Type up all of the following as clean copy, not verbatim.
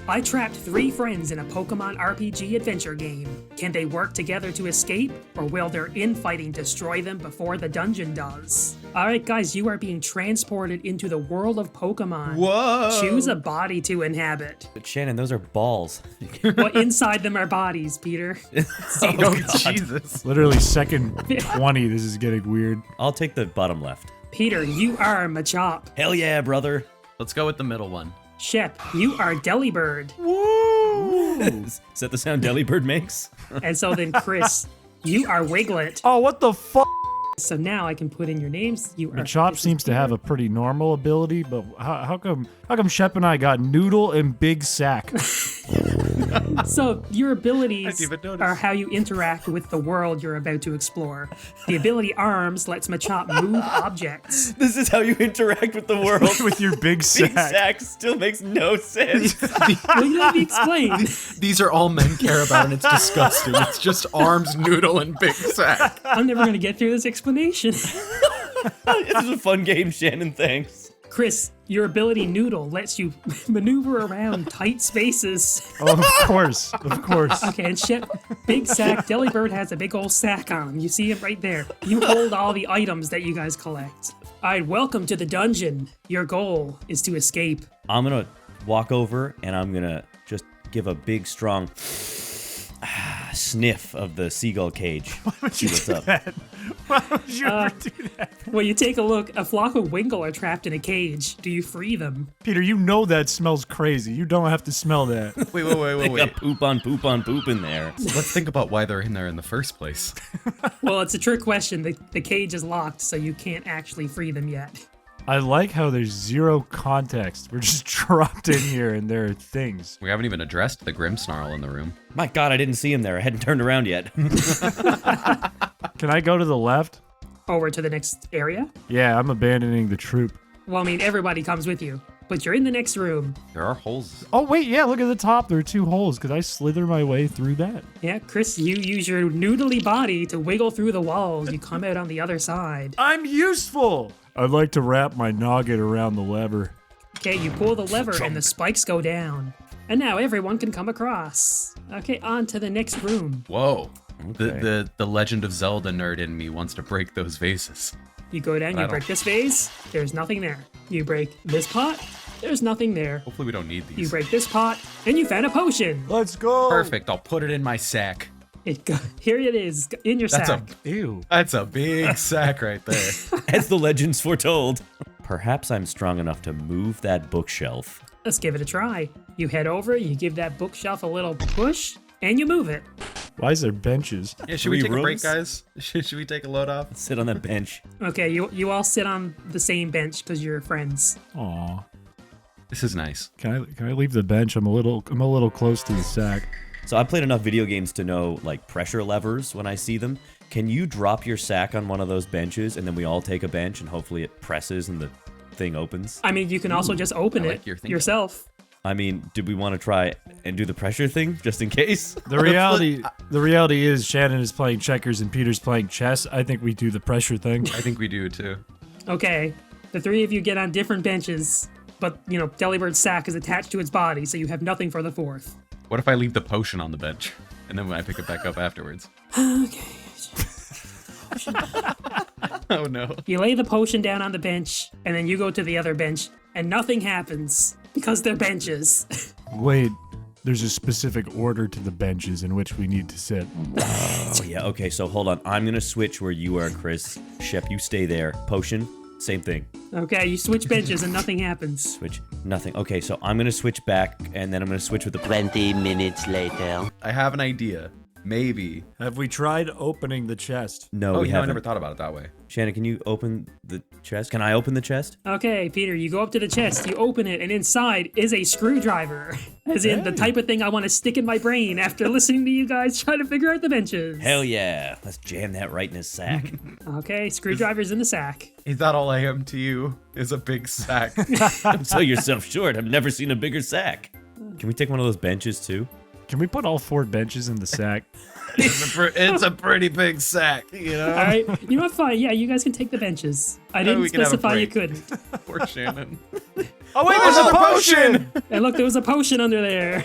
I trapped 3 friends in a Pokemon RPG adventure game. Can they work together to escape, or will their infighting destroy them before the dungeon does? Alright guys, you are being transported into the world of Pokemon. Whoa! Choose a body to inhabit. But Shannon, those are balls. Well, inside them are bodies, Peter. Oh, Jesus. Literally second 20, this is getting weird. I'll take the bottom left. Peter, you are Machop. Hell yeah, brother. Let's go with the middle one. Shep, you are Delibird. Woo! Is that the sound Delibird makes? And so then Chris, you are Wiglet. Oh, what the fuck? So now I can put in your names. You are. Machop seems to have a pretty normal ability, but how come Shep and I got Noodle and Big Sack? So your I abilities didn't even notice. are how you interact with the world you're about to explore. The ability Arms lets Machop move objects. This is how you interact with the world. With your Big Big Sack. sack still makes no sense. Will you let me explain? These are all men care about, and it's disgusting. It's just Arms, Noodle, and Big Sack. I'm never going to get through this explanation. This is a fun game, Shannon, thanks. Chris, your ability Noodle lets you maneuver around tight spaces. Oh, of course. Okay, and Shep, Big Sack, Delibird has a big old sack on him. You see it right there. You hold all the items that you guys collect. All right, welcome to the dungeon. Your goal is to escape. I'm gonna walk over and I'm gonna just give a big, strong sniff of the seagull cage. See what's up. Why would you ever do that? Well, you take a look. A flock of Wingull are trapped in a cage. Do you free them? Peter, you know that smells crazy. You don't have to smell that. Wait. They got poop on poop on poop in there. Let's think about why they're in there in the first place. Well, it's a trick question. The cage is locked, so you can't actually free them yet. I like how there's zero context. We're just dropped in here and there are things. We haven't even addressed the Grimmsnarl in the room. My God, I didn't see him there. I hadn't turned around yet. Can I go to the left? Over to the next area? Yeah, I'm abandoning the troop. Well, I mean, everybody comes with you, but you're in the next room. There are holes. Oh, wait, yeah, look at the top. There are 2 holes. Could I slither my way through that? Yeah, Chris, you use your noodly body to wiggle through the walls. You come out on the other side. I'm useful! I'd like to wrap my noggin around the lever. Okay, you pull the lever and the spikes go down. And now everyone can come across. Okay, on to the next room. Whoa. Okay. The Legend of Zelda nerd in me wants to break those vases. You go down, you break this vase, there's nothing there. You break this pot, there's nothing there. Hopefully we don't need these. You break this pot, and you found a potion. Let's go! Perfect. I'll put it in my sack. Here it is, in your sack. Ew. That's a big sack right there. As the legends foretold. Perhaps I'm strong enough to move that bookshelf. Let's give it a try. You head over, you give that bookshelf a little push, and you move it. Why is there benches? Yeah, should we 3 take a break, rooms? guys? Should we take a load off? Sit on that bench. Okay, you all sit on the same bench because you're friends. Aw. This is nice. Can I leave the bench? I'm a little close to the sack. So I played enough video games to know, like, pressure levers when I see them. Can you drop your sack on one of those benches and then we all take a bench and hopefully it presses and the thing opens? I mean, you can also just open I it like your thinking. yourself. I mean, did we want to try and do the pressure thing just in case? The reality is Shannon is playing checkers and Peter's playing chess. I think we do the pressure thing. I think we do too. Okay, the 3 of you get on different benches, but, you know, Delibird's sack is attached to its body, so you have nothing for the 4th. What if I leave the potion on the bench? And then when I pick it back up afterwards? Okay. Oh no. You lay the potion down on the bench, and then you go to the other bench, and nothing happens because they're benches. Wait, there's a specific order to the benches in which we need to sit. Oh, yeah. Okay, so hold on. I'm going to switch where you are, Chris. Shep, you stay there. Potion, same thing. Okay, you switch benches and nothing happens. Switch, nothing. Okay, so I'm going to switch back, and then I'm going to switch with the... 20 minutes later. I have an idea. Maybe. Have we tried opening the chest? No, Oh, we you know, I haven't. never thought about it that way. Shannon, can you open the chest? Can I open the chest? Okay, Peter, you go up to the chest, you open it, and inside is a screwdriver. As in the type of thing I want to stick in my brain after listening to you guys try to figure out the benches. Hell yeah. Let's jam that right in his sack. Okay, screwdriver's in the sack. Is that all I am to you? Is a big sack. Don't sell yourself short. I've never seen a bigger sack. Can we take one of those benches, too? Can we put all 4 benches in the sack? It's a pretty big sack, you know? All right, you know what? Fine. Yeah, you guys can take the benches. I we didn't can have a specify you break. couldn't. Poor Shannon. Oh wait, there's a potion! And look, there was a potion under there.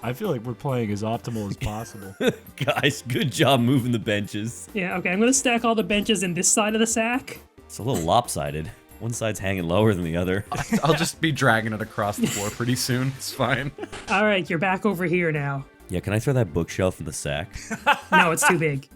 I feel like we're playing as optimal as possible. Guys, good job moving the benches. Yeah, okay, I'm gonna stack all the benches in this side of the sack. It's a little lopsided. One side's hanging lower than the other. I'll just be dragging it across the floor pretty soon. It's fine. All right, you're back over here now. Yeah, can I throw that bookshelf in the sack? No, it's too big.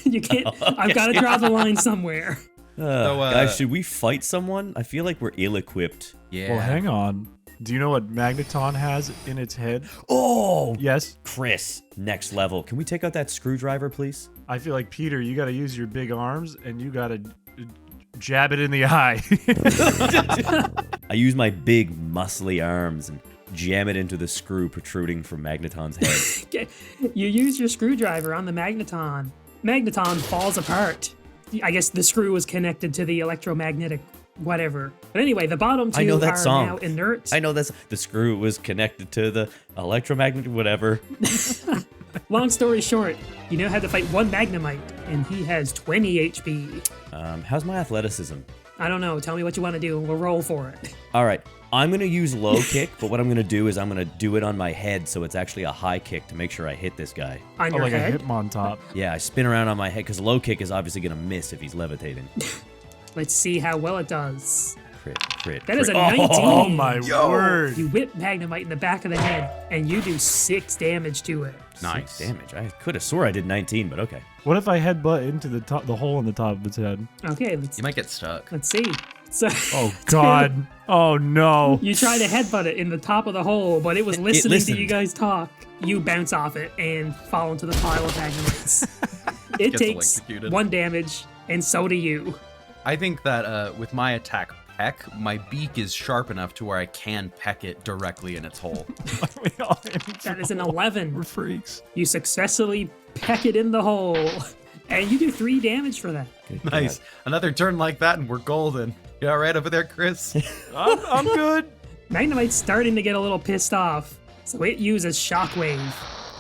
You can't. I've got to draw the line somewhere. Guys, should we fight someone? I feel like we're ill-equipped. Yeah. Well, hang on. Do you know what Magneton has in its head? Oh! Yes. Chris, next level. Can we take out that screwdriver, please? I feel like, Peter, you gotta use your big arms and you gotta jab it in the eye. I use my big, muscly arms and jam it into the screw protruding from Magneton's head. You use your screwdriver on the Magneton. Magneton falls apart. I guess the screw was connected to the electromagnetic whatever. But anyway, the bottom two I know that are song. now inert. I know that's the screw was connected to the electromagnetic whatever. Long story short, you now have to fight one Magnemite, and he has 20 HP. How's my athleticism? I don't know. Tell me what you want to do, and we'll roll for it. All right, I'm gonna use low kick, but what I'm gonna do is I'm gonna do it on my head, so it's actually a high kick to make sure I hit this guy. On Oh, your like head. a Hitmontop. Yeah, I spin around on my head because low kick is obviously gonna miss if he's levitating. Let's see how well it does. Crit, crit. That is a crit. 19. Oh my word. You whip Magnemite in the back of the head, and you do 6 damage to it. Nice. 6 damage. I could have swore I did 19, but okay. What if I headbutt into the hole in the top of its head? Okay, You might get stuck. let's see. So, Oh God. Oh no. you try to headbutt it in the top of the hole, but it was listening to listened. you guys talk. You bounce off it and fall into the pile of Magnemites. It Gets takes electrocuted. 1 damage, and so do you. I think that with my attack peck, my beak is sharp enough to where I can peck it directly in its hole. That is an 11. We're freaks. You successfully peck it in the hole, and you do 3 damage for that. Good Nice. God. Another turn like that and we're golden. You all right over there, Chris? I'm good. Magnemite's starting to get a little pissed off, so it uses Shockwave.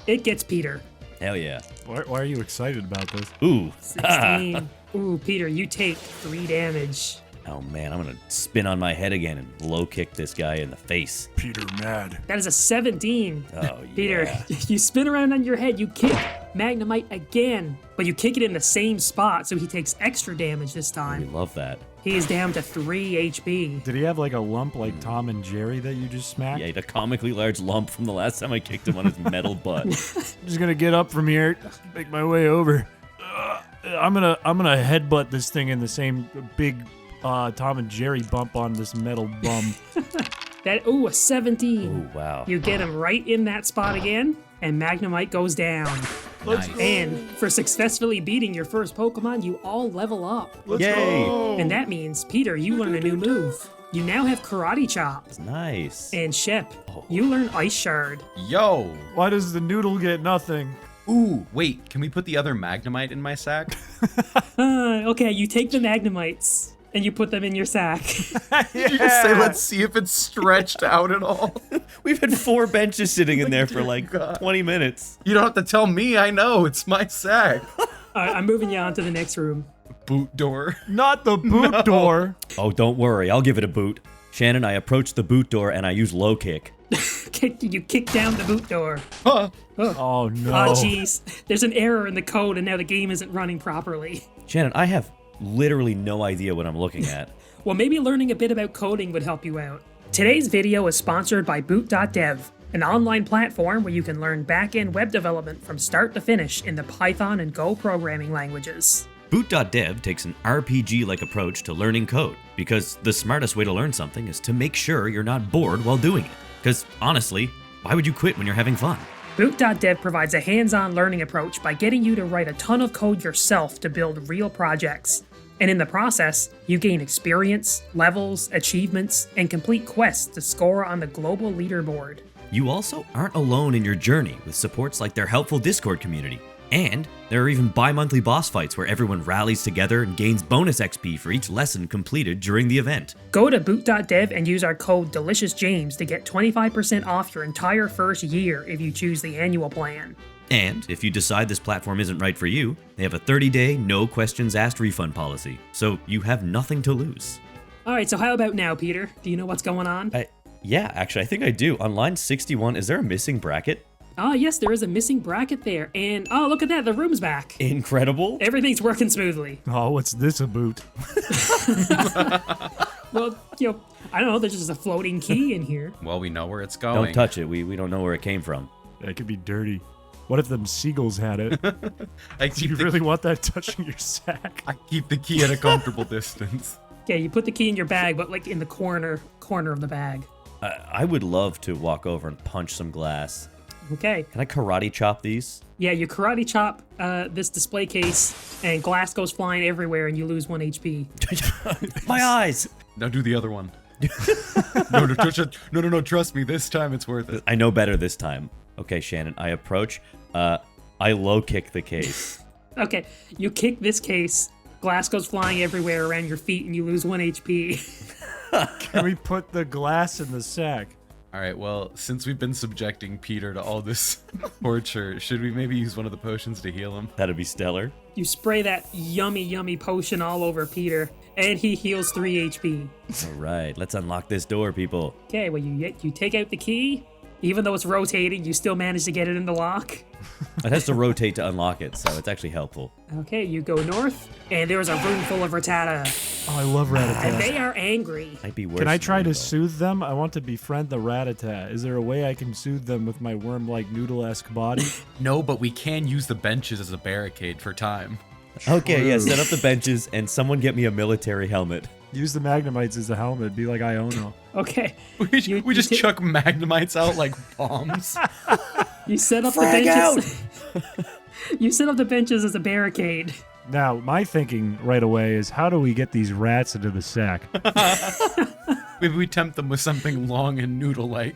It gets Peter. Hell yeah. Why are you excited about this? Ooh. 16. Ooh, Peter, you take 3 damage. Oh man, I'm gonna spin on my head again and low kick this guy in the face. Peter mad. That is a 17. Oh Peter, yeah. you spin around on your head, you kick Magnemite again, but you kick it in the same spot, so he takes extra damage this We time. love that. He is down to 3 HP. Did he have like a lump like Tom and Jerry that you just smacked? Yeah, he had a comically large lump from the last time I kicked him on his metal butt. I'm just gonna get up from here, make my way over. I'm gonna headbutt this thing in the same big Tom and Jerry bump on this metal bum. A 17. Oh wow. You get him right in that spot again, and Magnemite goes down. Nice. And for successfully beating your first Pokemon, you all level up. Yay! And that means, Peter, you learn a new move. You now have Karate Chop. Nice. And Shep, Oh. you learn Ice Shard. Yo. Why does the noodle get nothing? Ooh, wait, can we put the other Magnemite in my sack? Okay, you take the Magnemites, and you put them in your sack. Did you just say, let's see if it's stretched out at all? We've had 4 benches sitting in there for like God. 20 minutes. You don't have to tell me, I know, it's my sack. All right, I'm moving you on to the next room. Boot door. Not the boot door. Oh, don't worry, I'll give it a boot. Shannon, I approach the boot door and I use low kick. You kick down the boot door. Huh. Oh no. Oh, jeez. There's an error in the code, and now the game isn't running properly. Shannon, I have literally no idea what I'm looking at. Well, maybe learning a bit about coding would help you out. Today's video is sponsored by Boot.dev, an online platform where you can learn back-end web development from start to finish in the Python and Go programming languages. Boot.dev takes an RPG-like approach to learning code, because the smartest way to learn something is to make sure you're not bored while doing it. Because honestly, why would you quit when you're having fun? Boot.dev provides a hands-on learning approach by getting you to write a ton of code yourself to build real projects. And in the process, you gain experience, levels, achievements, and complete quests to score on the global leaderboard. You also aren't alone in your journey with supports like their helpful Discord community. And there are even bi-monthly boss fights where everyone rallies together and gains bonus XP for each lesson completed during the event. Go to boot.dev and use our code DeliciousJames to get 25% off your entire first year if you choose the annual plan. And if you decide this platform isn't right for you, they have a 30-day, no questions asked refund policy, so you have nothing to lose. Alright, so how about now, Peter? Do you know what's going on? Yeah, actually, I think I do. On line 61, is there a missing bracket? Ah, yes, there is a missing bracket there. And, oh, look at that, the room's back. Incredible. Everything's working smoothly. Oh, what's this about? Well, I don't know, there's just a floating key in here. Well, we know where it's going. Don't touch it. We don't know where it came from. That could be dirty. What if them seagulls had it? I Do keep you the, really want that touching your sack? I keep the key at a comfortable distance. Okay, you put the key in your bag, but like in the corner of the bag. I would love to walk over and punch some glass. Okay. Can I karate chop these? Yeah, you karate chop this display case, and glass goes flying everywhere, and you lose 1 HP. My eyes! Now do the other one. No, trust me, this time it's worth it. I know better this time. Okay, Shannon, I approach. I low kick the case. Okay, you kick this case, glass goes flying everywhere around your feet, and you lose 1 HP. Can we put the glass in the sack? All right, well, since we've been subjecting Peter to all this torture, should we maybe use one of the potions to heal him? That'd be stellar. You spray that yummy potion all over Peter, and he heals 3 HP. All right, let's unlock this door, people. Okay, well, you take out the key. Even though it's rotating, you still manage to get it in the lock. It has to rotate to unlock it, so it's actually helpful. Okay, you go north, and there's a room full of Rattata, Oh, I love and Rattata. they are angry. Might be worse. Can I try to though. soothe them? I want to befriend the Rattata. Is there a way I can soothe them with my worm-like noodle-esque body? No, but we can use the benches as a barricade for time. Okay, yeah, set up the benches and someone get me a military helmet. Use the Magnemites as a helmet. Be like Iono. Okay, We You- just you ta- chuck magnemites out like bombs. you set up Frag the benches. You set up the benches as a barricade. Now, my thinking right away is, how do we get these rats into the sack? Maybe we tempt them with something long and noodle-like.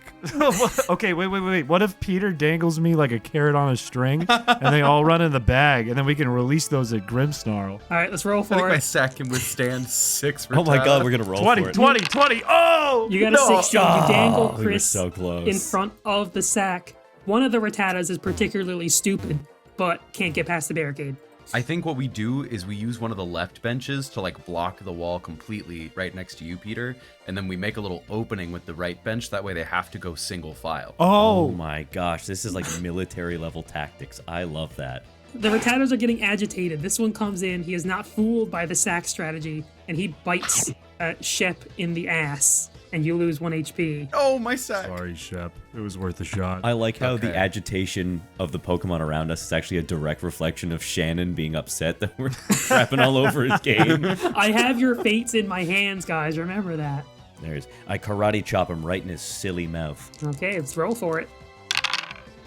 Okay, wait. What if Peter dangles me like a carrot on a string, and they all run in the bag, and then we can release those at Grimmsnarl? All right, let's roll I think for my it. sack can withstand 6 Oh my god, we're Rattata. gonna roll 20, for it. 20. Oh! You got a 16. You dangle we were Chris so close. in front of the sack. One of the Rattatas is particularly stupid, but can't get past the barricade. I think what we do is we use one of the left benches to like block the wall completely right next to you, Peter, and then we make a little opening with the right bench. That way they have to go single file. Oh Oh! my gosh, this is like military level tactics. I love that. The Rattatas are getting agitated. This one comes in. He is not fooled by the sack strategy, and he bites Shep in the ass, and you lose 1 HP. Oh, my sack. Sorry, Shep. It was worth a shot. I like how the Okay. agitation of the Pokemon around us is actually a direct reflection of Shannon being upset that we're crapping all over his game. I have your fates in my hands, guys. Remember that. I karate chop him right in his silly mouth. Okay, let's roll for it.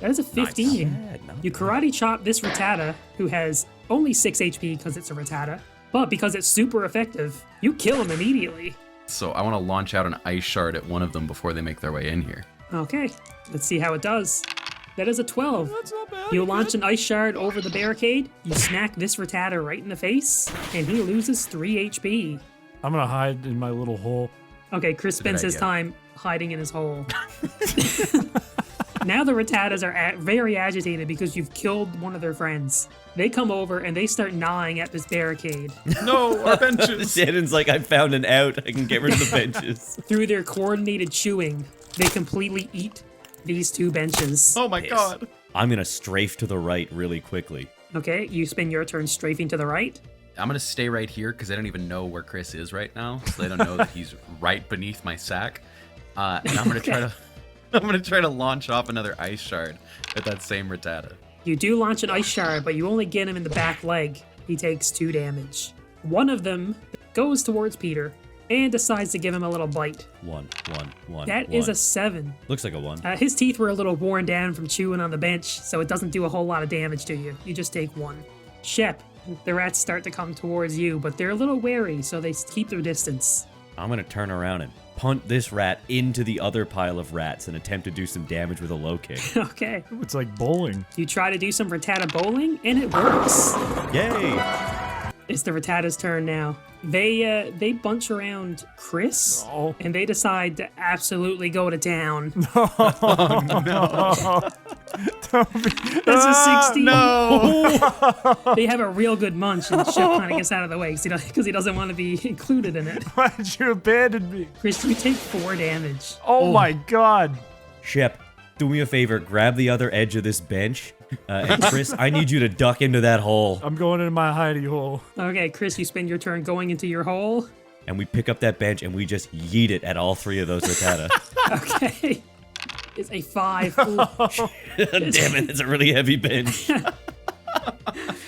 That is a 15. Yeah, not You karate chop this Rattata, who has only 6 HP because it's a Rattata, but because it's super effective, you kill him immediately. So I want to launch out an ice shard at one of them before they make their way in here. Okay, let's see how it does. That is a 12. That's not bad. You launch an ice shard over the barricade, you smack this Rattata right in the face, and he loses 3 HP. I'm gonna hide in my little hole. Okay, Chris spends his idea. time hiding in his hole. Now the Rattatas are very agitated because you've killed one of their friends. They come over and they start gnawing at this barricade. No, our benches. Shannon's like, I found an out. I can get rid of the benches. Through their coordinated chewing, they completely eat these 2 benches. Oh my god. I'm gonna strafe to the right really quickly. Okay, you spend your turn strafing to the right. I'm gonna stay right here because I don't even know where Chris is right now, so they don't know that he's right beneath my sack. And I'm gonna try to, I'm gonna try to launch off another ice shard at that same Rattata. You do launch an ice shard, but you only get him in the back leg. He takes 2 damage. One of them goes towards Peter and decides to give him a little bite. One. That is a 7. Looks like a 1. His teeth were a little worn down from chewing on the bench, so it doesn't do a whole lot of damage to you. You just take 1. Shep, the rats start to come towards you, but they're a little wary, so they keep their distance. I'm gonna turn around and punt this rat into the other pile of rats and attempt to do some damage with a low kick. Okay, It's like bowling. you try to do some Rattata bowling, and it works. Yay! It's the Rattata's turn now. They bunch around Chris, Oh. and they decide to absolutely go to town. That's a 16. No. They have a real good munch, and Shep kind of gets out of the way because he doesn't want to be included in it. Why did you abandon me? Chris, you take 4 damage. Oh my god. Shep, do me a favor. Grab the other edge of this bench. And Chris, I need you to duck into that hole. I'm going into my hidey hole. Okay, Chris, you spend your turn going into your hole. And we pick up that bench and we just yeet it at all 3 of those Rattata. Okay. It's a 5. Ooh. Damn it, it's a really heavy bench.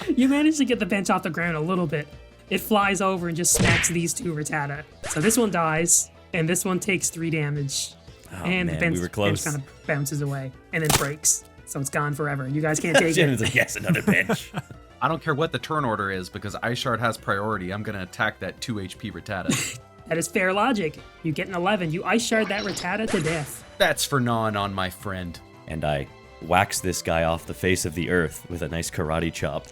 You managed to get the bench off the ground a little bit. It flies over and just smacks these 2 Rattata. So this one dies, and this one takes 3 damage. And man, the bench, we were close. bench kind of bounces away and then breaks. So it's gone forever. You guys can't take Shannon's it. like, yes, another bench. I don't care what the turn order is because Ice Shard has priority. I'm going to attack that 2 HP Rattata. That is fair logic. You get an 11. You ice shard that Rattata to death. That's for gnawing on my friend. And I wax this guy off the face of the earth with a nice karate chop.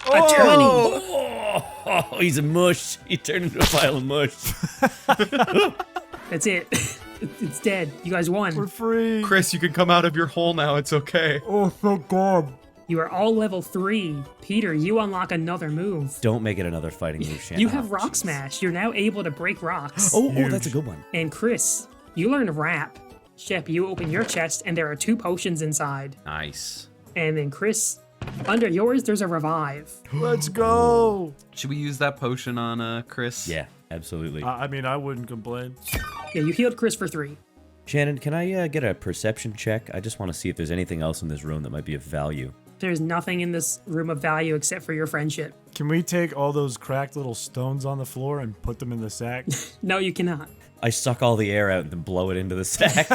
A 20. Oh, he's a mush. He turned into a pile of mush. That's it. It's dead. You guys won. We're free. Chris, you can come out of your hole now. It's okay. Oh, thank God. You are all level 3. Peter, you unlock another move. Don't make it another fighting move, Shannon. You have Rock jeez. Smash. You're now able to break rocks. Oh, that's a good one. And Chris, you learn Wrap. Shep, you open your chest and there are 2 potions inside. Nice. And then Chris, under yours, there's a Revive. Let's go. Should we use that potion on Chris? Yeah, absolutely. I mean, I wouldn't complain. Yeah, you healed Chris for 3. Shannon, can I get a perception check? I just want to see if there's anything else in this room that might be of value. There's nothing in this room of value except for your friendship. Can we take all those cracked little stones on the floor and put them in the sack? No, you cannot. I suck all the air out and then blow it into the sack.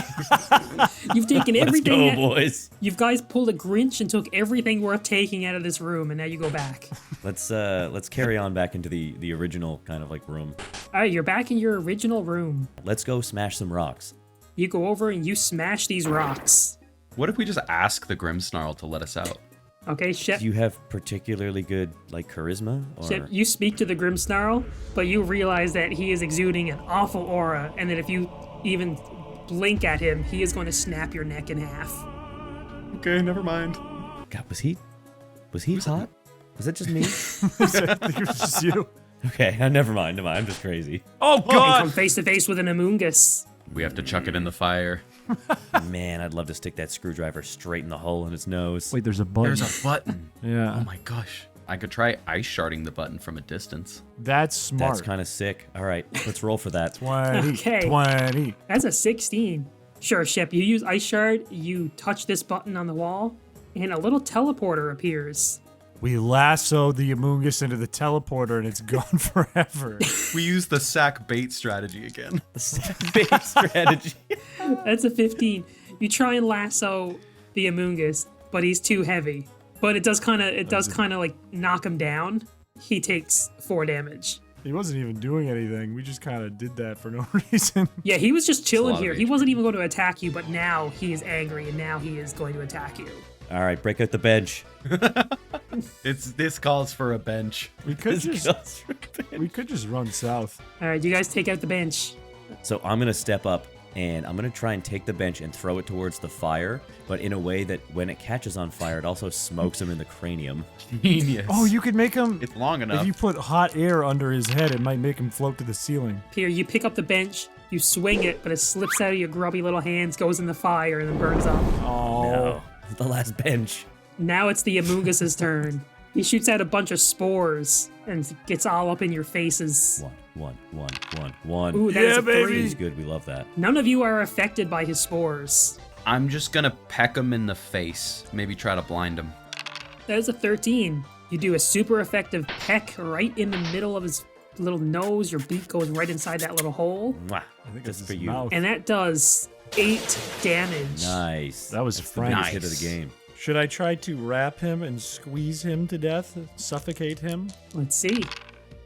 You've taken Let's everything. go, boys. You guys pulled a Grinch and took everything worth taking out of this room, and now you go back. Let's carry on back into the original kind of like room. All right, you're back in your original room. Let's go smash some rocks. You go over and you smash these rocks. What if we just ask the Grimmsnarl to let us out? Okay, Shep. Do you have particularly good like charisma? Or Shep, you speak to the Grimmsnarl, but you realize that he is exuding an awful aura, and that if you even blink at him, he is going to snap your neck in half. Okay, never mind. God, was he hot? Was that just me? I think it was just you. Okay, never mind. I'm just crazy. Oh, You come God. face to face with an Amoongus. We have to chuck it in the fire. Man, I'd love to stick that screwdriver straight in the hole in its nose. Wait, there's a button. There's a button. Yeah. Oh my gosh. I could try ice sharding the button from a distance. That's smart. That's kind of sick. All right, let's roll for that. 20. Okay. 20. That's a 16. Sure, Shep, you use Ice Shard, you touch this button on the wall, and a little teleporter appears. We lassoed the Amoongus into the teleporter and it's gone forever. We use the sack bait strategy again. Big strategy. That's a 15. You try and lasso the Amoongus, but he's too heavy. But it does kind of like knock him down. He takes 4 damage. He wasn't even doing anything. We just kind of did that for no reason. Yeah, he was just chilling lot of here. He HP. wasn't even going to attack you, but now he is angry and now he is going to attack you. All right, break out the bench. This calls for a bench. We could This just goes for bench. we could just run south. All right, you guys take out the bench. So I'm gonna step up and I'm gonna try and take the bench and throw it towards the fire, but in a way that when it catches on fire, it also smokes him in the cranium. Genius. Oh, you could make him. It's long enough. If you put hot air under his head, it might make him float to the ceiling. Peter, you pick up the bench, you swing it, but it slips out of your grubby little hands, goes in the fire, and then burns up. Oh. No, the last bench. Now it's the Amoongus's turn. He shoots out a bunch of spores and gets all up in your faces. One. Ooh, that is a 3. He's good. We love that. None of you are affected by his spores. I'm just gonna peck him in the face. Maybe try to blind him. That is a 13. You do a super effective peck right in the middle of his little nose. Your beak goes right inside that little hole. Mwah. I think Just it's for his you. mouth. And that does 8 damage. Nice. That was That's the Frank. biggest hit of the game. Should I try to wrap him and squeeze him to death? Suffocate him? Let's see.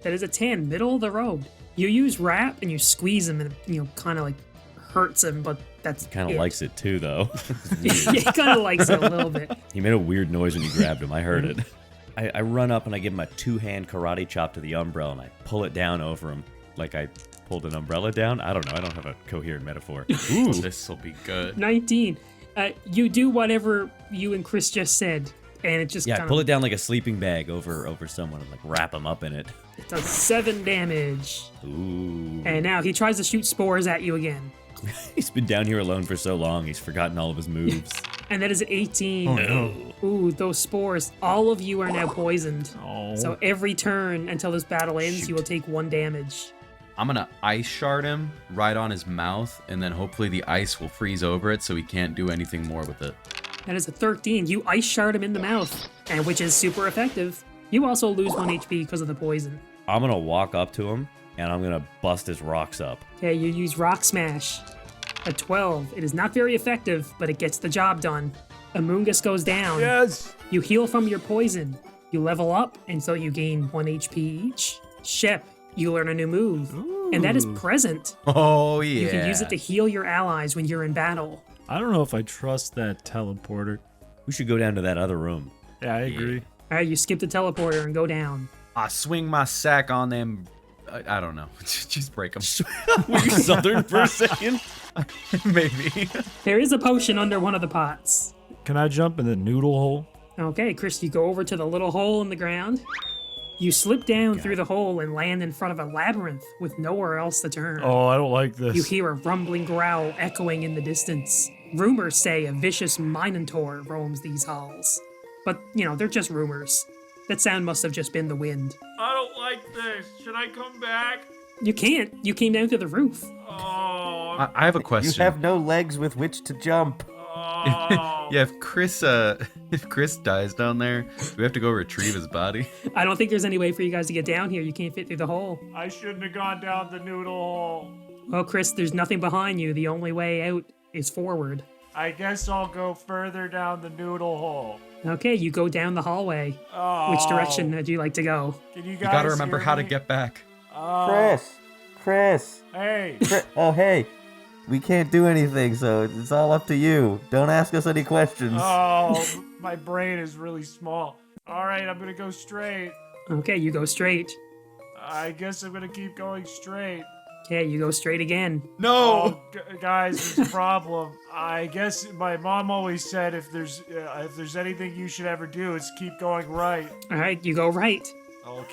That is a 10, middle of the road. You use wrap and you squeeze him and, kind of like hurts him, but that's Kind of it. likes it too, though. Yeah, he kind of likes it a little bit. He made a weird noise when you grabbed him. I heard it. I run up and I give him a 2-hand karate chop to the umbrella and I pull it down over him like I pulled an umbrella down. I don't know. I don't have a coherent metaphor. Ooh, this will be good. 19. You do whatever you and Chris just said, and it just Yeah, kind pull of it down like a sleeping bag over someone and like wrap him up in it. does 7 damage. Ooh. And now he tries to shoot spores at you again. He's been down here alone for so long, he's forgotten all of his moves. And that is an 18. Oh, no. Ooh, those spores. All of you are now poisoned. Oh. So every turn until this battle ends, Shoot. you will take 1 damage. I'm gonna ice shard him right on his mouth, and then hopefully the ice will freeze over it so he can't do anything more with it. That is a 13. You ice shard him in the mouth, and which is super effective. You also lose 1 HP because of the poison. I'm gonna walk up to him and I'm gonna bust his rocks up. Okay, you use Rock Smash. A 12. It is not very effective, but it gets the job done. Amoongus goes down. Yes. You heal from your poison. You level up, and so you gain 1 HP each. Shep, you learn a new move, and that is Present. Oh yeah. You can use it to heal your allies when you're in battle. I don't know if I trust that teleporter. We should go down to that other room. Yeah, I agree. All right, you skip the teleporter and go down. I swing my sack on them. I don't know. Just break them. Were you southern for a second? Maybe. There is a potion under one of the pots. Can I jump in the noodle hole? Okay, Chris, you go over to the little hole in the ground. You slip down through the hole and land in front of a labyrinth with nowhere else to turn. Oh, I don't like this. You hear a rumbling growl echoing in the distance. Rumors say a vicious minotaur roams these halls. But, they're just rumors. That sound must have just been the wind. I don't like this. Should I come back? You can't. You came down through the roof. Oh. I have a question. You have no legs with which to jump. Yeah, if Chris dies down there, we have to go retrieve his body. I don't think there's any way for you guys to get down here. You can't fit through the hole. I shouldn't have gone down the noodle hole. Well, Chris, there's nothing behind you. The only way out is forward. I guess I'll go further down the noodle hole. Okay, you go down the hallway. Oh. Which direction would you like to go? Can you guys You gotta remember hear how to me? get back. Oh. Chris. Hey. Oh, hey. We can't do anything, so it's all up to you. Don't ask us any questions. Oh, my brain is really small. All right, I'm gonna go straight. Okay, you go straight. I guess I'm gonna keep going straight. Okay, you go straight again. No! Guys, there's a problem. I guess my mom always said if there's anything you should ever do, it's keep going right. All right, you go right. I'll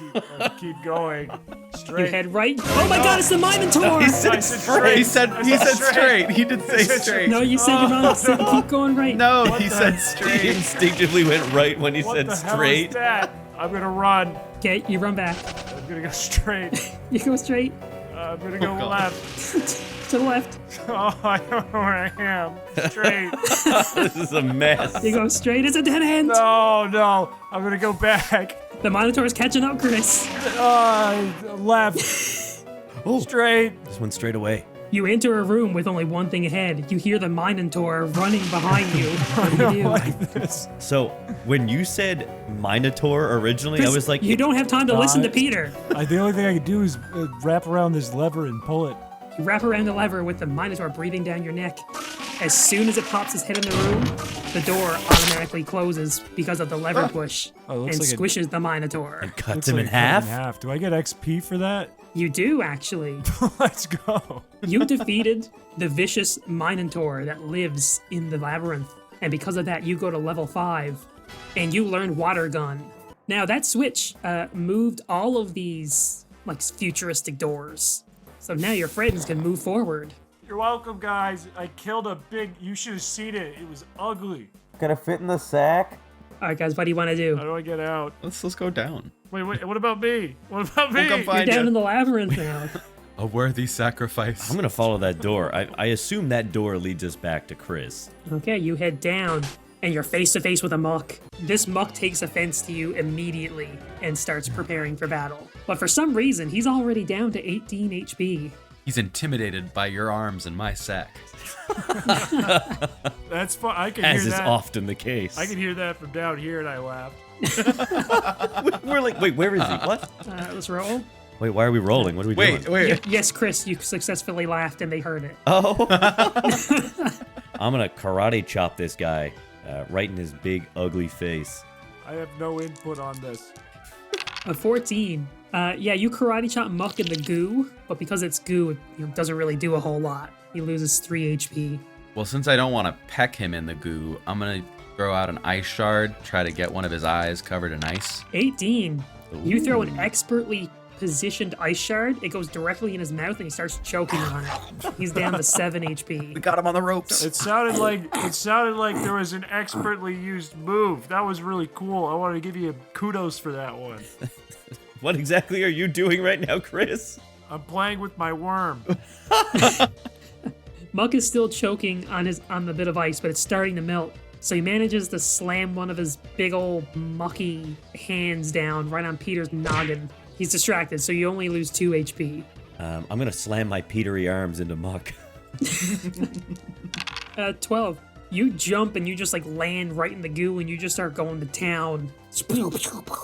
keep going You straight. head right. Oh my God, it's the Minotaur! He I said said straight. He said I said straight. He did say I said straight. No, you said you're wrong. It said keep going right. No, What he the- said He straight. instinctively went right when he What said the hell straight. is that? I'm gonna run. Okay, you run back. I'm gonna go straight. You go straight I'm gonna go God. left. to the left. Oh, I don't know where I am. Straight. This is a mess. You go straight. It's a dead end. No. I'm gonna go back. The Minotaur's catching up, Chris. Left. Straight. This went straight away. You enter a room with only one thing ahead. You hear the Minotaur running behind you. What do you do? Like this. So, when you said Minotaur originally, I Chris, was like, you don't have time to listen to God. Peter. The only thing I can do is wrap around this lever and pull it. You wrap around the lever with the Minotaur breathing down your neck. As soon as it pops its head in the room, the door automatically closes because of the lever push Oh, it and looks like it- squishes the Minotaur. cuts Looks him like in it cut half. Do I get XP for that? You do, actually. Let's go. You defeated the vicious Minotaur that lives in the labyrinth. And because of that, you go to level 5 and you learn Water Gun. Now, that switch moved all of these like futuristic doors. So now your friends can move forward. You're welcome, guys. I killed a big. You should have seen it. It was ugly. Gonna fit in the sack? All right, guys, what do you want to do? How do I get out? Let's go down. Wait. What about me? What about me? We'll come You're find down you. in the labyrinth now. A worthy sacrifice. I'm gonna follow that door. I assume that door leads us back to Chris. Okay, you head down, and you're face to face with a muck. This muck takes offense to you immediately and starts preparing for battle. But for some reason, he's already down to 18 HP. He's intimidated by your arms and my sack. That's fun. I can As hear is that. often the case. I can hear that from down here, and I laughed. We're like, wait, where is he? What? Let's roll. Wait, why are we rolling? What are we doing? Wait. Yes, Chris, you successfully laughed and they heard it. Oh. I'm gonna karate chop this guy right in his big, ugly face. I have no input on this. A 14. Yeah, you karate chop Muck in the goo, but because it's goo, it doesn't really do a whole lot. He loses 3 HP. Well, since I don't want to peck him in the goo, I'm going to throw out an ice shard, try to get one of his eyes covered in ice. 18. You throw an expertly positioned ice shard. It goes directly in his mouth and he starts choking on it. He's down to 7 HP. We got him on the ropes. It sounded like there was an expertly used move. That was really cool. I want to give you kudos for that one. What exactly are you doing right now, Chris? I'm playing with my worm. Muck is still choking on the bit of ice, but it's starting to melt. So he manages to slam one of his big old mucky hands down right on Peter's noggin. He's distracted, so you only lose 2 HP. I'm gonna slam my petery arms into Muck. 12. You jump and you just like land right in the goo and you just start going to town.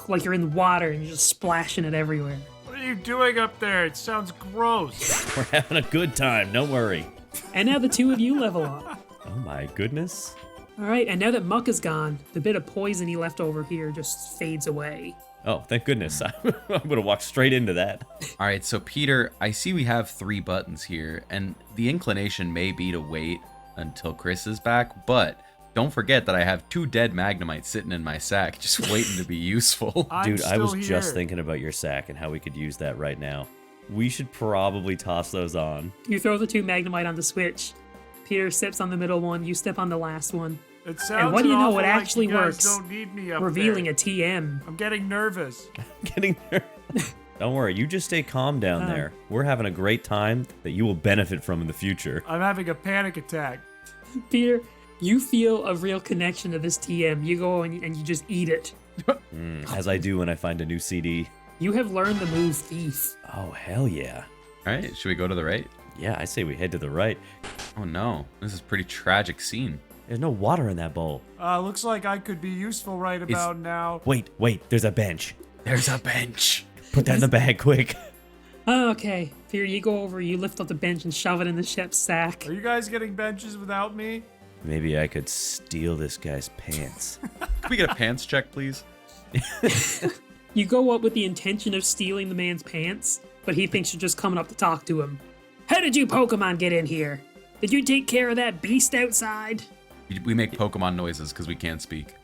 Like you're in the water and you're just splashing it everywhere. What are you doing up there? It sounds gross. We're having a good time, don't worry. And now the 2 of you level up. Oh my goodness. All right, and now that Muck is gone, the bit of poison he left over here just fades away. Oh, thank goodness. I'm gonna walk straight into that. All right, so Peter, I see we have 3 buttons here, and the inclination may be to wait until Chris is back, but don't forget that I have 2 dead Magnemites sitting in my sack, just waiting to be useful. Dude, I was still just here. thinking about your sack and how we could use that right now. We should probably toss those on. You throw the 2 Magnemite on the switch. Peter steps on the middle one, you step on the last one. It sounds what do you know, awful it like actually you guys works. Don't need me up Revealing there. a TM. I'm getting nervous. Getting there. Don't worry, you just stay calm down there. We're having a great time that you will benefit from in the future. I'm having a panic attack. Peter, you feel a real connection to this TM. You go and you just eat it. As I do when I find a new CD. You have learned the move Thief. Oh, hell yeah. All right, should we go to the right? Yeah, I say we head to the right. Oh no, this is a pretty tragic scene. There's no water in that bowl. Looks like I could be useful right about now. Wait, there's a bench. There's a bench. Put that in the bag, quick. Oh, okay. Peter, you go over, you lift up the bench and shove it in the ship's sack. Are you guys getting benches without me? Maybe I could steal this guy's pants. Can we get a pants check, please? You go up with the intention of stealing the man's pants, but he thinks you're just coming up to talk to him. How did you Pokemon get in here? Did you take care of that beast outside? We make Pokemon noises because we can't speak.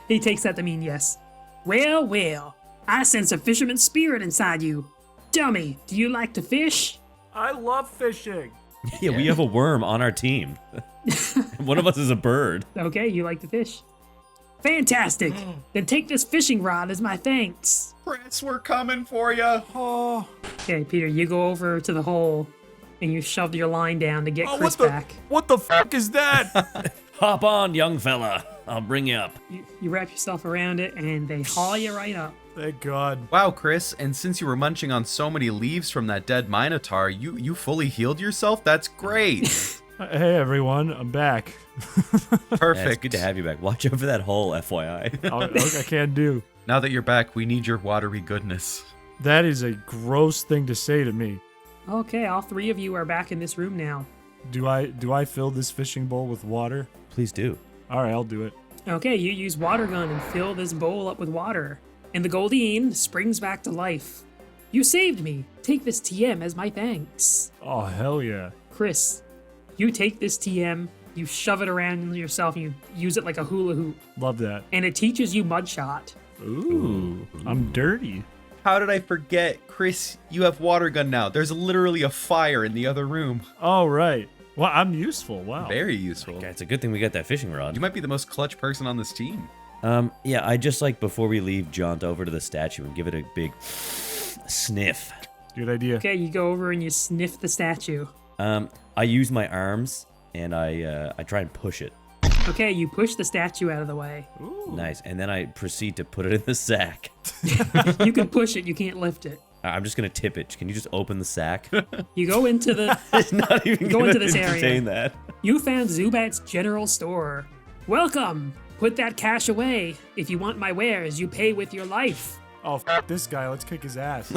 He takes that to mean yes. Well, well, I sense a fisherman's spirit inside you. Dummy, do you like to fish? I love fishing. Yeah, we have a worm on our team. One of us is a bird. Okay, you like to fish. Fantastic! Then take this fishing rod as my thanks. Chris, we're coming for you. Oh, Okay, Peter, you go over to the hole and you shove your line down to get Chris what the back. what the fuck is that? Hop on, young fella. I'll bring you up. You wrap yourself around it and they haul you right up. Thank God. Wow, Chris, and since you were munching on so many leaves from that dead Minotaur, you fully healed yourself? That's great. Hey everyone, I'm back. Perfect. Yeah, it's good to have you back. Watch out for that hole, FYI. I can do. Now that you're back, we need your watery goodness. That is a gross thing to say to me. Okay, all 3 of you are back in this room now. Do I fill this fishing bowl with water? Please do. All right, I'll do it. Okay, you use water gun and fill this bowl up with water. And the Goldeen springs back to life. You saved me. Take this TM as my thanks. Oh hell yeah. Chris, you take this TM, you shove it around yourself, and you use it like a hula hoop. Love that. And it teaches you mud shot. Ooh. I'm dirty. How did I forget? Chris, you have water gun now. There's literally a fire in the other room. Oh right. Well, I'm useful. Wow. Very useful. Okay, it's a good thing we got that fishing rod. You might be the most clutch person on this team. Yeah, I just like before we leave, jaunt over to the statue and give it a big sniff. Good idea. Okay, you go over and you sniff the statue. I use my arms and I try and push it. Okay, you push the statue out of the way. Ooh. Nice, and then I proceed to put it in the sack. You can push it, you can't lift it. I'm just gonna tip it. Can you just open the sack? You go into the... It's not even Go gonna into this area. entertain that. You found Zubat's general store. Welcome! Put that cash away. If you want my wares, you pay with your life. Oh, this guy. Let's kick his ass.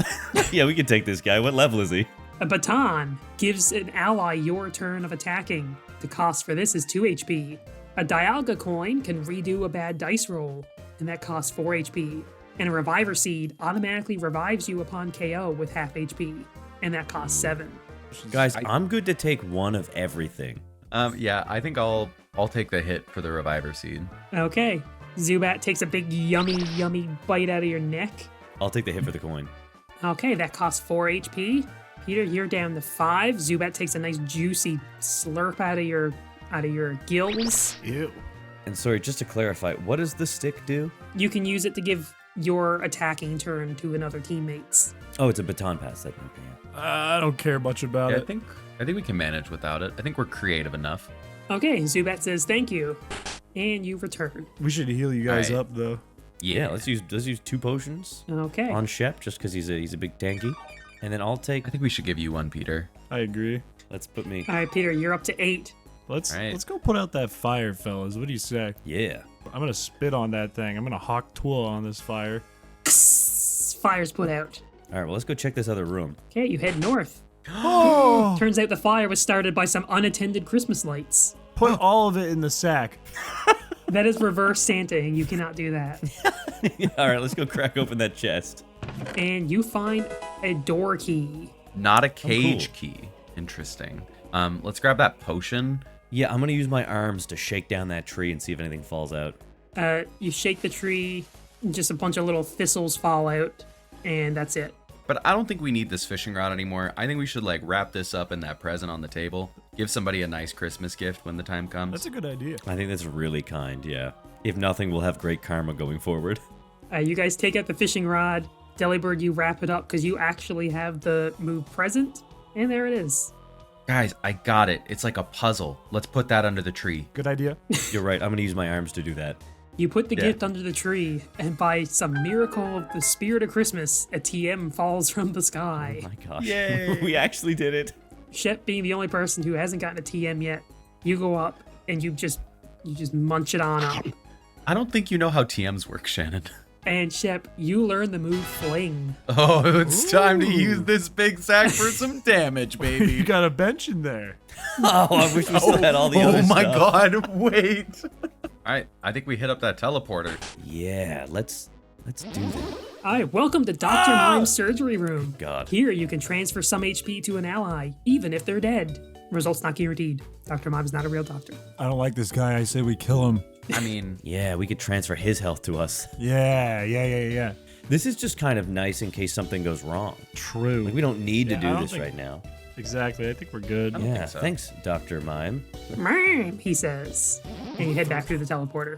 Yeah, we can take this guy. What level is he? A baton gives an ally your turn of attacking. The cost for this is 2 HP. A Dialga coin can redo a bad dice roll, and that costs 4 HP. And a Reviver Seed automatically revives you upon KO with half HP, and that costs 7. Guys, I'm good to take one of everything. Yeah, I think I'll take the hit for the reviver seed. Okay. Zubat takes a big yummy bite out of your neck. I'll take the hit for the coin. Okay, that costs 4 HP. Peter, you're down to 5. Zubat takes a nice juicy slurp out of your gills. Ew. And sorry, just to clarify, what does the stick do? You can use it to give your attacking turn to another teammate's. Oh, it's a baton pass. Okay, yeah. I don't care much about Yeah, it. I think we can manage without it. I think we're creative enough. Okay, Zubat says thank you. And you return. We should heal you guys Alright. up, though. Yeah, let's use 2 potions Okay. on Shep just because he's a big tanky, and then I'll take. I think we should give you one, Peter. I agree. Let's put me. All right, Peter, you're up to 8. Let's Alright. let's go put out that fire, fellas. What do you say? Yeah. I'm gonna spit on that thing. I'm gonna hawk tool on this fire. Fire's put out. All right, well let's go check this other room. Okay, you head north. Oh! Turns out the fire was started by some unattended Christmas lights. Put all of it in the sack. That is reverse Santaing. You cannot do that. All right, let's go crack open that chest. And you find a door key. Not a cage cool. key. Interesting. Let's grab that potion. Yeah, I'm gonna use my arms to shake down that tree and see if anything falls out. You shake the tree, and just a bunch of little thistles fall out, and that's it. But I don't think we need this fishing rod anymore. I think we should like wrap this up in that present on the table. Give somebody a nice Christmas gift when the time comes. That's a good idea. I think that's really kind, yeah. If nothing, we'll have great karma going forward. You guys take out the fishing rod. Delibird, you wrap it up because you actually have the move present, and there it is. Guys, I got it. It's like a puzzle. Let's put that under the tree. Good idea. You're right, I'm gonna use my arms to do that. You put the Yeah. gift under the tree, and by some miracle of the spirit of Christmas, a TM falls from the sky. Oh my gosh. Yay. We actually did it. Shep being the only person who hasn't gotten a TM yet, you go up and you just munch it on up. I don't think you know how TMs work, Shannon. And Shep, you learn the move Fling. Oh, it's time to Ooh. use this big sack for some damage, You baby. got a bench in there. Oh, I wish we still had all the other Oh my stuff. god, wait. All right, I think we hit up that teleporter. Yeah, let's do that. Hi, welcome to Dr. Mime's surgery room. God. Here you can transfer some HP to an ally, even if they're dead. Results not guaranteed. Dr. Mime's not a real doctor. I don't like this guy. I say we kill him. I mean, Yeah, we could transfer his health to us. Yeah. This is just kind of nice in case something goes wrong. True. Like, we don't need to Yeah, I do don't this think- right now. Exactly. I think we're good. don't Yeah, think so. thanks, Dr. Mime. Mime, he says. And you head back through the teleporter.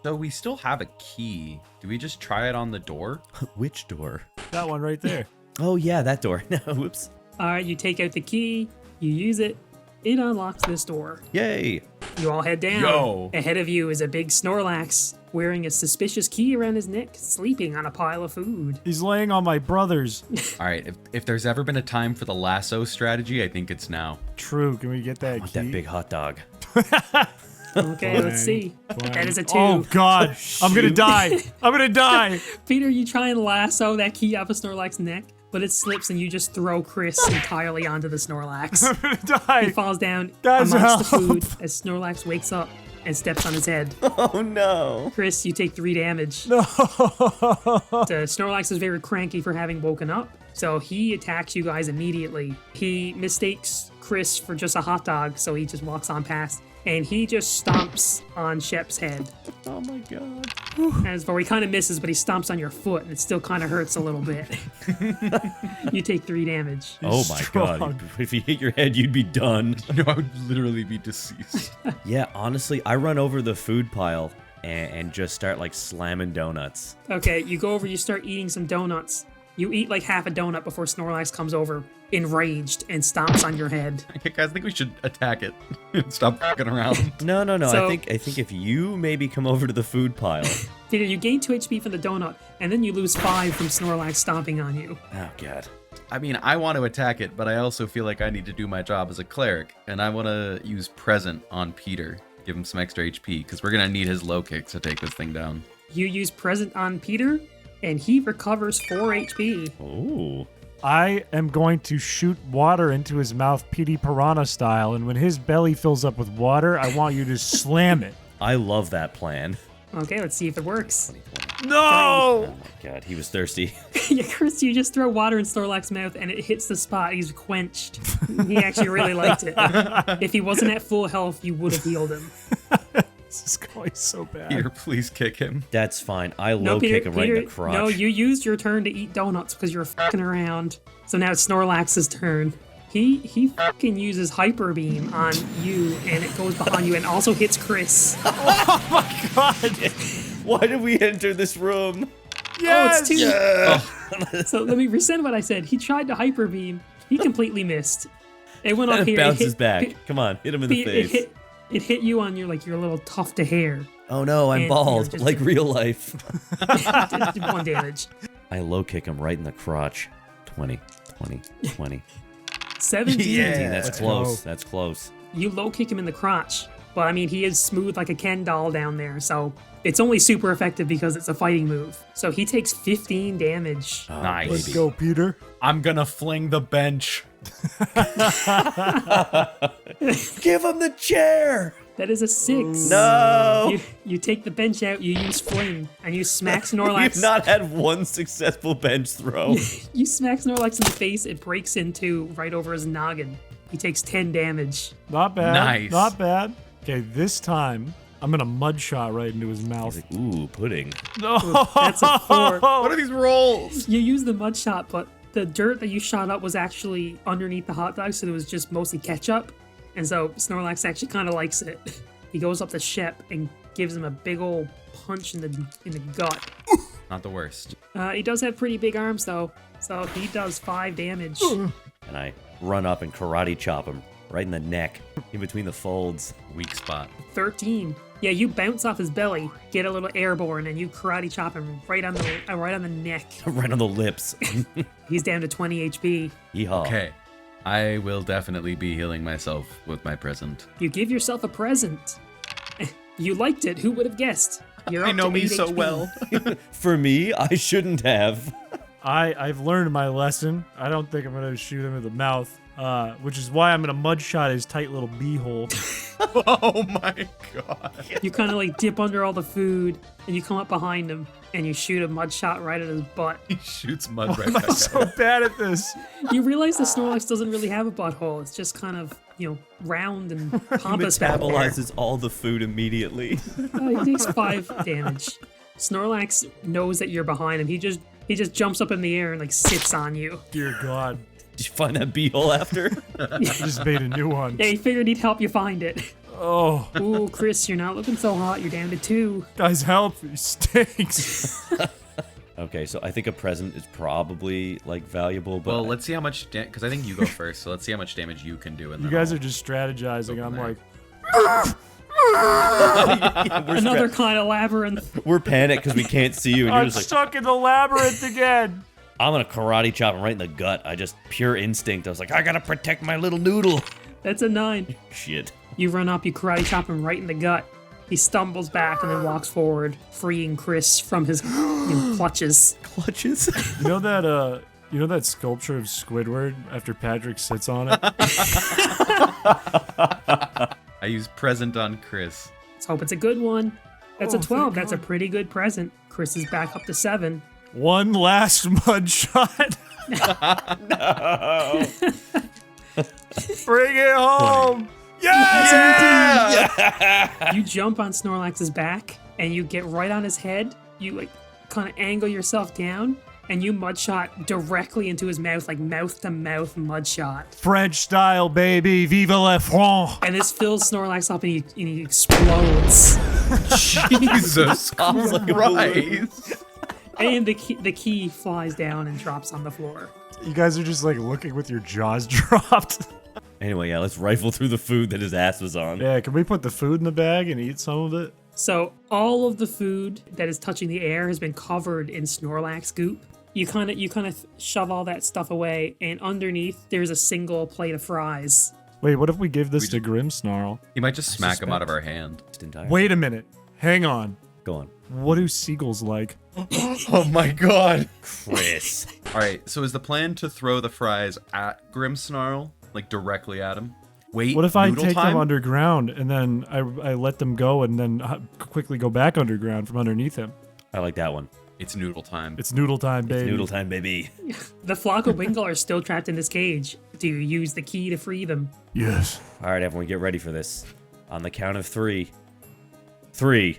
so we still have a key. Do we just try it on the door? Which door? That one right there. Oh, yeah, that door. Whoops. Alright, you take out the key, you use it, it unlocks this door. Yay. You all head down. Yo. Ahead of you is a big Snorlax, wearing a suspicious key around his neck, sleeping on a pile of food. He's laying on my brothers. All right, if there's ever been a time for the lasso strategy, I think it's now. True. Can we get that I want key? that big hot dog. Okay, let's see. Fine. That is a 2. Oh God! I'm gonna die. I'm gonna die. Peter, you try and lasso that key up a Snorlax's neck, but it slips and you just throw Chris entirely onto the Snorlax. I'm gonna He die. falls down Guys, amongst the help. food as Snorlax wakes up and steps on his head. Oh, no. Chris, you take 3 damage. No. The Snorlax is very cranky for having woken up, so he attacks you guys immediately. He mistakes Chris for just a hot dog, so he just walks on past, and he just stomps on Shep's head. Oh, my God. As for he kind of misses, but he stomps on your foot, and it still kind of hurts a little bit. You take 3 damage. Oh, my strong. God. If you hit your head, you'd be done. No, I would literally be deceased. Yeah, honestly, I run over the food pile and just start, like, slamming donuts. Okay, you go over, you start eating some donuts. You eat like half a donut before Snorlax comes over, enraged, and stomps on your head. Okay, guys, I think we should attack it and stop fucking around. No. So- I think if you maybe come over to the food pile. Peter, you gain 2 HP from the donut, and then you lose 5 from Snorlax stomping on you. Oh, God. I mean, I want to attack it, but I also feel like I need to do my job as a cleric, and I want to use Present on Peter. Give him some extra HP, because we're going to need his low kicks to take this thing down. You use Present on Peter, and he recovers 4 HP. Ooh. I am going to shoot water into his mouth, Petey Piranha style, and when his belly fills up with water, I want you to slam it. I love that plan. Okay, let's see if it works. 2020. No! Oh my god, he was thirsty. Yeah, Chris, you just throw water in Snorlax's mouth and it hits the spot. He's quenched. He actually really liked it. If he wasn't at full health, you would have healed him. This is going so bad. Here, please kick him. That's fine. I low kick him right in the crotch. No, you used your turn to eat donuts because you were fucking around. So now it's Snorlax's turn. He fucking uses Hyper Beam on you, and it goes behind you and also hits Chris. Oh my god! Why did we enter this room? Yes! Oh, it's two. So let me resend what I said. He tried to Hyper Beam. He completely missed. It went up And it here. bounces hit, back. It, Come on, hit him in the face. It hit you on your your little tuft of hair. Oh no, I'm and bald, you're just- like real life. Did 1 damage. I low kick him right in the crotch. 20, 20, 20. 17. That's Let's close. go. That's close. You low kick him in the crotch. But I mean, he is smooth like a Ken doll down there, so it's only super effective because it's a fighting move. So he takes 15 damage. Nice. Let's go, Peter. I'm gonna fling the bench. Give him the chair! That is a 6. No! You take the bench out, you use Fling, and you smack Snorlax. We've not had one successful bench throw. You smack Snorlax in the face, it breaks in two right over his noggin. He takes 10 damage. Not bad. Nice. Not bad. Okay, this time, I'm gonna mud shot right into his mouth. He's like, ooh, pudding. No! That's a 4. What are these rolls? You use the mud shot, but the dirt that you shot up was actually underneath the hot dog, so it was just mostly ketchup. And so Snorlax actually kind of likes it. He goes up to Shep and gives him a big old punch in the gut. Not the worst. He does have pretty big arms though, so he does 5 damage. And I run up and karate chop him right in the neck, in between the folds. Weak spot. 13. Yeah, you bounce off his belly, get a little airborne, and you karate chop him right on the neck. Right on the lips. He's down to 20 HP. Yeehaw. Okay. I will definitely be healing myself with my present. You give yourself a present. You liked it. Who would have guessed? You're I up know to me 8 so HP. well. For me, I shouldn't have. I've learned my lesson. I don't think I'm gonna shoot him in the mouth, which is why I'm gonna mud shot his tight little beehole. Oh my god. You kind of dip under all the food, and you come up behind him, and you shoot a mud shot right at his butt. He shoots mud right I'm back so at him. bad at this. You realize the Snorlax doesn't really have a butthole. It's just kind of, round and pompous back there. Metabolizes all the food immediately. He takes 5 damage. Snorlax knows that you're behind him. He just jumps up in the air and sits on you. Dear God. Did you find that beehole after? Just made a new one. Yeah, he figured he'd help you find it. Oh, Ooh, Chris, you're not looking so hot. You're down to 2. guys, help. He stinks. Okay, so I think a present is probably valuable, but Well, let's see how much, because I think you go first, so let's see how much damage you can do. And You then guys I'll- are just strategizing. I'm there. like, Another kind of labyrinth. we're panicked because we can't see you, and you're I'm just like, stuck in the labyrinth again. I'm gonna karate chop him right in the gut. I just pure instinct. I was like, I gotta protect my little noodle. That's a 9. Shit. You run up, you karate chop him right in the gut. He stumbles back and then walks forward, freeing Chris from his clutches. Clutches. You know that sculpture of Squidward after Patrick sits on it? I use present on Chris. Let's hope it's a good one. That's Oh, a 12. thank That's a God. pretty good present. Chris is back up to 7. One last mud shot. No. Bring it home. Yeah! You jump on Snorlax's back and you get right on his head. You kind of angle yourself down and you mud shot directly into his mouth, mouth to mouth mud shot. French style, baby. Vive le France. And this fills Snorlax up and he explodes. Jesus Pops like a balloon. Christ. And the key flies down and drops on the floor. You guys are just looking with your jaws dropped. Anyway, yeah, let's rifle through the food that his ass was on. Yeah, can we put the food in the bag and eat some of it? So all of the food that is touching the air has been covered in Snorlax goop. You kind of shove all that stuff away, and underneath there's a single plate of fries. Wait, what if we give this to Grimmsnarl? He might just smack him out of our hand. Just entire. Wait a minute. Hang on. Go on. What do seagulls like? Oh my god. Chris. Alright, so is the plan to throw the fries at Grimmsnarl? Directly at him? Wait, What if I noodle take time? them underground and then I let them go and then quickly go back underground from underneath him? I like that one. It's noodle time. It's noodle time, baby. It's noodle time, baby. The flock of Wingle are still trapped in this cage. Do you use the key to free them? Yes. All right, everyone, get ready for this. On the count of 3. 3.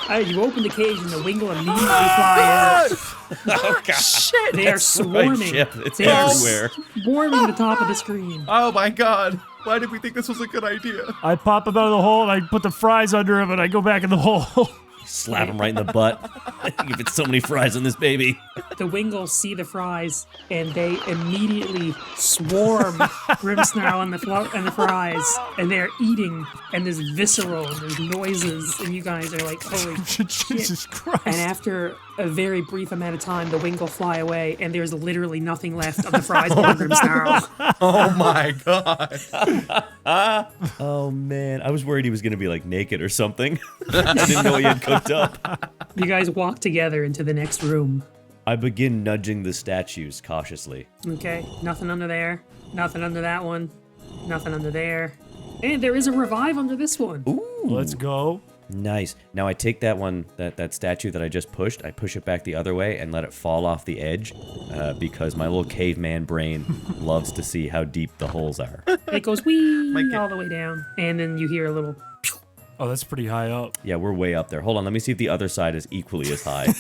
Alright, you open the cage and the Wingle immediately fly out. Oh, God. Shit! They are swarming. It's They are everywhere. swarming the top of the screen. Oh my god. Why did we think this was a good idea? I pop him out of the hole and I put the fries under him and I go back in the hole. Slap him right in the butt. Give it so many fries on this baby. The Wingles see the fries and they immediately swarm Grimmsnarl and the fries, and they're eating, and there's visceral and there's noises, and you guys are like, holy Jesus Christ. And after a very brief amount of time, the Wingle fly away, and there's literally nothing left of the fries on Grimmsnarl. Oh my god. Oh, man. I was worried he was going to be, like, naked or something. I didn't know he had cooked up. You guys walk together into the next room. I begin nudging the statues cautiously. Okay, nothing under there, nothing under that one, nothing under there. And there is a revive under this one. Ooh. Let's go. Nice. Now I take that one, that statue that I just pushed, I push it back the other way and let it fall off the edge because my little caveman brain loves to see how deep the holes are. It goes wee all the way down, and then you hear a little. Oh, that's pretty high up. Yeah, we're way up there. Hold on, let me see if the other side is equally as high.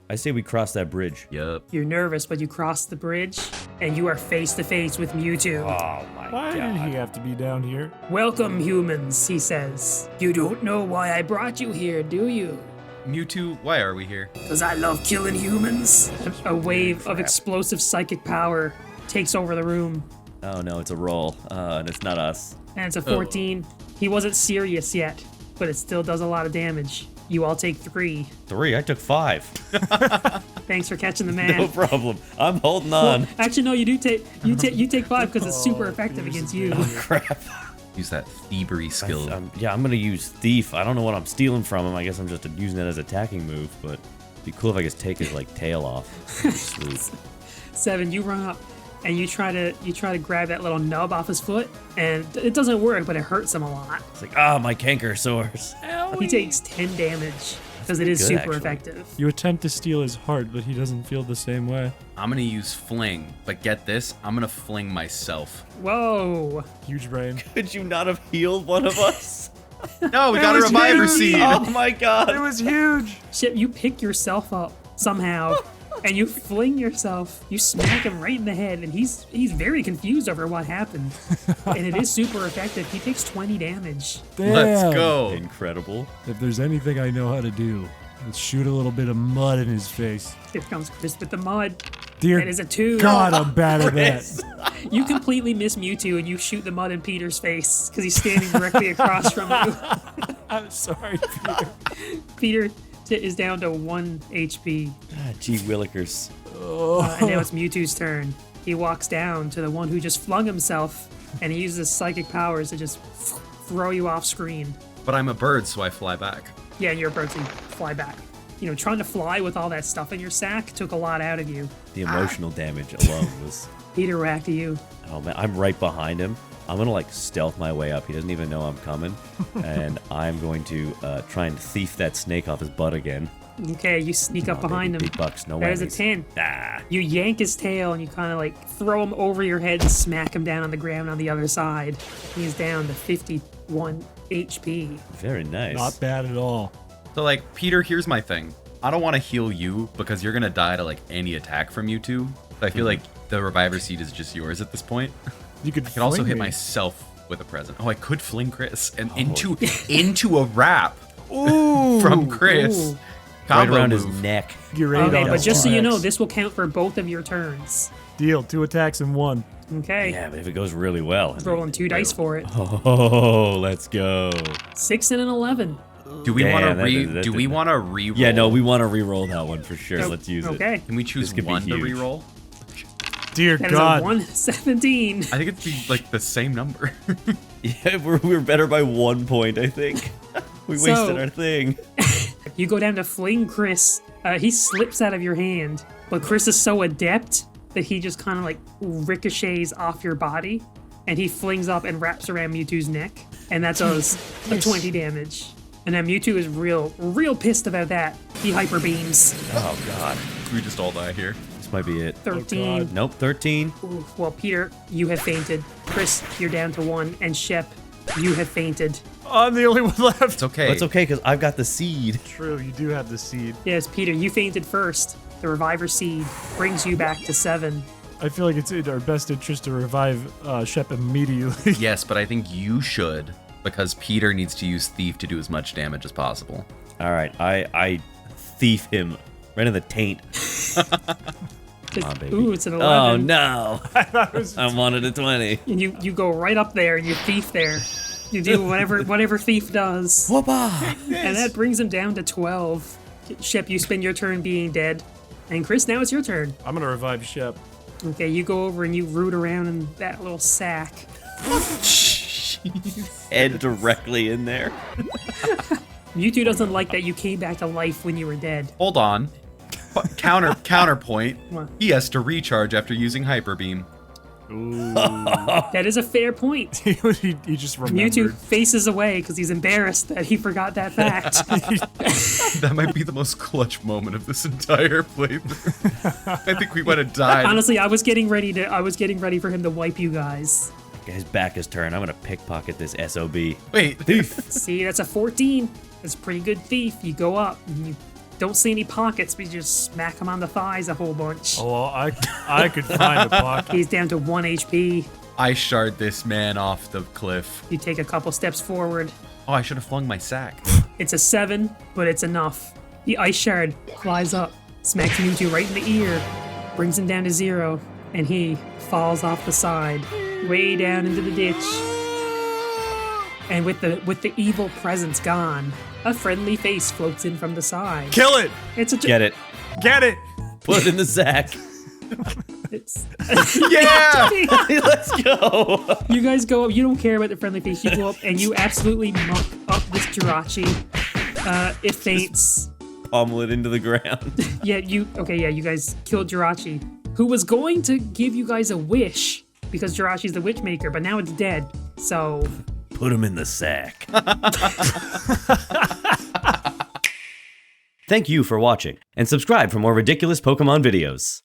I say we cross that bridge. Yup. You're nervous, but you cross the bridge, and you are face to face with Mewtwo. Oh my Why did he have to be down here? Welcome, humans, he says. You don't know why I brought you here, do you? Mewtwo, why are we here? Because I love killing humans. A wave of explosive psychic power takes over the room, Oh no, it's a roll. And it's not us. and it's a 14. He wasn't serious yet, but it still does a lot of damage. You all take 3. 3, I took 5. Thanks for catching the man. No problem. I'm holding on. Actually, no, you take 5 because it's super effective against you. Crap. Use that thievery skill. Yeah, I'm gonna use Thief. I don't know what I'm stealing from him. I guess I'm just using it as attacking move, but it'd be cool if I could take his like tail off. Sweet. 7, you run up and you try to grab that little nub off his foot, and it doesn't work, but it hurts him a lot. It's like, ah, my canker sores. He takes 10 damage because it is Good, super actually. effective. You attempt to steal his heart, but he doesn't feel the same way. I'm gonna use fling, but get this, I'm gonna fling myself. Whoa. Huge brain. Could you not have healed one of us? No, we got a was reviver huge. seed. Oh my god. It was huge. Shit, you pick yourself up somehow. And you fling yourself, you smack him right in the head, and he's very confused over what happened. And it is super effective. He takes 20 damage. Damn. Let's go. Incredible. If there's anything I know how to do, it's shoot a little bit of mud in his face. Here comes Chris with the mud. Dear That is a 2. God, I'm bad at that. You completely miss Mewtwo, and you shoot the mud in Peter's face because he's standing directly across from you. I'm sorry, Peter. Peter is down to 1 HP. Ah, gee willikers. And now it's Mewtwo's turn. He walks down to the one who just flung himself, and he uses psychic powers to just throw you off screen. But I'm a bird, so I fly back. Yeah, and you're about to fly back. You know, trying to fly with all that stuff in your sack took a lot out of you. The emotional damage alone was. Peter, we're back to you. Oh man, I'm right behind him. I'm gonna like stealth my way up. He doesn't even know I'm coming, and I'm going to try and thief that snake off his butt again. Okay, you sneak up Oh, behind baby, him. big bucks, no There's a whammies. 10. Ah, You yank his tail and you kind of like throw him over your head and smack him down on the ground on the other side. He's down to 51 HP. very nice. Not bad at all. So like, Peter, here's my thing. I don't want to heal you because you're gonna die to like any attack from you two. But I feel like the reviver seed is just yours at this point. You could I can also fling hit me. myself with a present. Oh, I could fling Chris and into a wrap from Chris. Ooh. Right Combo around his move. neck. You're right Okay, on but the just so you know, attacks. this will count for both of your turns. Deal. 2 attacks in 1. Okay. Yeah, but if it goes really well. I mean, Rolling 2 dice for it. Oh, let's go. 6 and an 11. Do we Damn, want that to did- that do did we not- want to re-roll? Yeah, no, we want to re-roll that one for sure. Oh, Let's use it. Okay. Can we choose This could be one to huge. re-roll? Dear That is God. a 117. I think it'd be like the same number. Yeah, we're better by 1 point, I think. We So- wasted our thing. You go down to fling Chris. He slips out of your hand, but Chris is so adept that he just kind of like ricochets off your body, and he flings up and wraps around Mewtwo's neck, and that does a 20 damage. And then Mewtwo is real pissed about that. He hyper beams. Oh god. We just all die here. This might be it. 13. Nope, 13. Ooh, well, Peter, you have fainted. Chris, you're down to 1. And Shep, you have fainted. I'm the only one left. It's okay. That's okay, because I've got the seed. True, you do have the seed. Yes, Peter, you fainted first. The Reviver Seed brings you back to 7. I feel like it's in our best interest to revive Shep immediately. Yes, but I think you should, because Peter needs to use Thief to do as much damage as possible. All right, I thief him right in the taint. On, baby. Ooh, it's an 11. Oh no! was- I wanted a 20. And you go right up there and you thief there. You do whatever thief does. Whoopah! And that brings him down to 12. Shep, you spend your turn being dead. And Chris, now it's your turn. I'm gonna revive Shep. Okay, you go over and you root around in that little sack. Head directly in there. Mewtwo doesn't like that you came back to life when you were dead. Hold on. Counterpoint. What? He has to recharge after using Hyper Beam. That is a fair point. he just remembered. Mewtwo faces away because he's embarrassed that he forgot that fact. That might be the most clutch moment of this entire playthrough. I think we might have died. Honestly, I was getting ready for him to wipe you guys. His back is turned. I'm gonna pickpocket this SOB. Wait. Thief. See, that's a 14. That's a pretty good thief. You go up and you don't see any pockets, but you just smack him on the thighs a whole bunch. Oh, well, I could find a pocket. He's down to 1 HP. I shard this man off the cliff. You take a couple steps forward. Oh, I should have flung my sack. It's a 7, but it's enough. The ice shard flies up, smacks Mewtwo right in the ear, brings him down to 0, and he falls off the side, way down into the ditch. And with the evil presence gone, a friendly face floats in from the side. Kill it! It's a Get it. Get it! Put it in the sack. It's Yeah! Let's go. You guys go up. You don't care about the friendly face. You go up and you absolutely muck up this Jirachi. It faints. Pummel it into the ground. Yeah, you guys killed Jirachi, who was going to give you guys a wish because Jirachi's the witch maker, but now it's dead. So Put him in the sack. Thank you for watching, and subscribe for more ridiculous Pokemon videos.